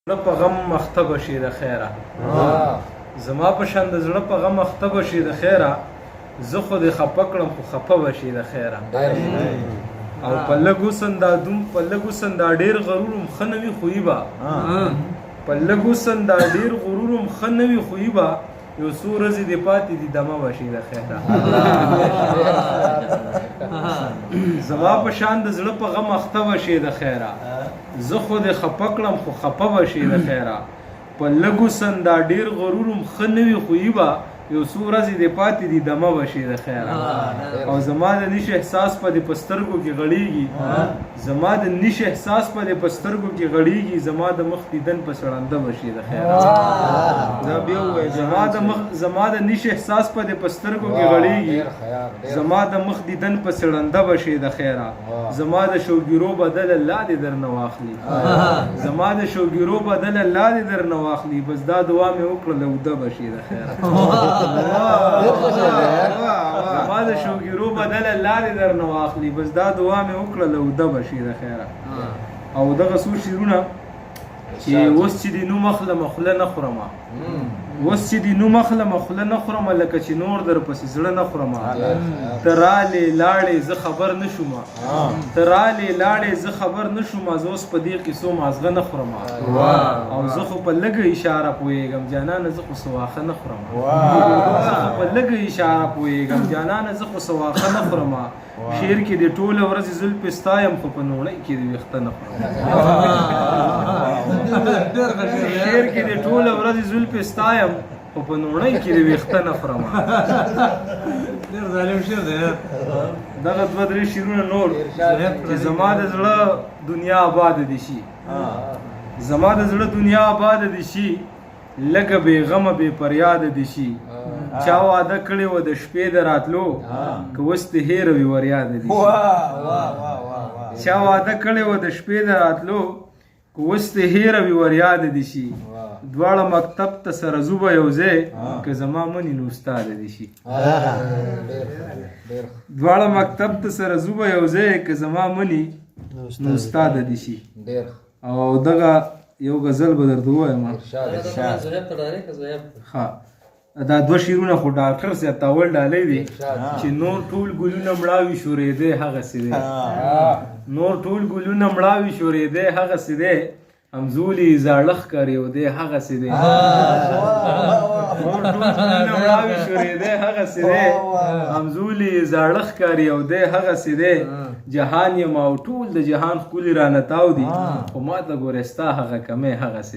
زړه په غم مخته بشي د خیره زما په شان د زړه په غم مخته بشي د خیره زه خو دې خفه کړم خو خفه بشي د خیره او په لږو سندا ډېر غرورم ښه نه وي خوی به په لږو سندا ډېر غرورم ښه نه وي خوی به یو څو ورځې دې پاتې دي دمه بشي د خیره زما په شان د زړه په غم مخته بشي د خیره زه خو دې خفه کړم خو خفه بشي د خیره په لږو سندا ډېر غرورم ښه نه وي خوی به یو څو ورځې دې پاتې دي دمه بشي د خیره او زما د نیش احساس په دې په سترګو کې غړېږي زما د نیش احساس په دې په سترګو کې غړېږي زما د مخ دیدن په سړنده بشي د خیره زما د نیش احساس په دې په سترګو کې غړېږي زما د مخ دیدن په سړنده بشي د خیره زما د شوګیرو بدل الله دې درنه واخلي زما د شوګیرو بدل الله دې درنه واخلي بس دا دعا مې وکړه لوده بشي د خیره زما د شوګیرو بدل الله دې درنه واخلي بس دا دعا مې وکړه لوده بشي د خیره او دغه څو شعرونه چې اوس چې دې نو مخله مخله نه خورمه اوس چې دې نو مخله مخله نه خورمه لکه چې نور در پسې زړه نه خورمه ته رالې لاړې زه خبر نه شومه ته رالې لاړې زه خبر نه شومه زه اوس په دې قصو مازغه نه خورمه او زه خو په لږه اشاره پوهېږم جانانه زه خو څه واښه نه خورمه زه خو په لږه اشاره پوهېږم جانانه زه خو څه واښه نه خورمه شعر کې دې ټوله ورځې زلفې ستا یم خو په نوړۍ کې دې ویښته نه خورم شعر کې دې ټوله ورځې زلفې ستا یم خو په نوړۍ کې دې ویښته نه خورم ډېر ظالم شعر دی دغه دوه درې شعرونه نور چې زما د زړه دنیا آباد دي شي زما د زړه دنیا آباد دي شي لږه بې غمه بې فریاد دي شي چا واده کړی و د شپې د راتلو که اوس دې هېره وي وریاد دي شي چا واده کړی و د شپې د راتلو که اوس دې هېره وي وریاد دي شي دواړه مکتب ته سره ځو به یو ځای که زما مني نو استاد دي شي دواړه مکتب ته سره ځو به یو ځای که زما مني نو استاد دي شي او دغه یو غزل به درته ووایم دا دوه شعرونه خو ډاکټر صاحب تاول ډالۍ دي چې نور ټول ګلونه مړاوي شورېدی هغسې دی نور ټول ګلونه مړاوي شورېدی هغسې دی همزولي زاړه ښکاري او دی هغسې دی نور ټول ګلونه مړاوي شورېدی هغسې دی همزولي زاړه ښکاري او دی هغسې دی جهان یم او ټول د جهان ښکلي رانه تاو دي خو ما ته ګورې ستا هغه کمی هغسې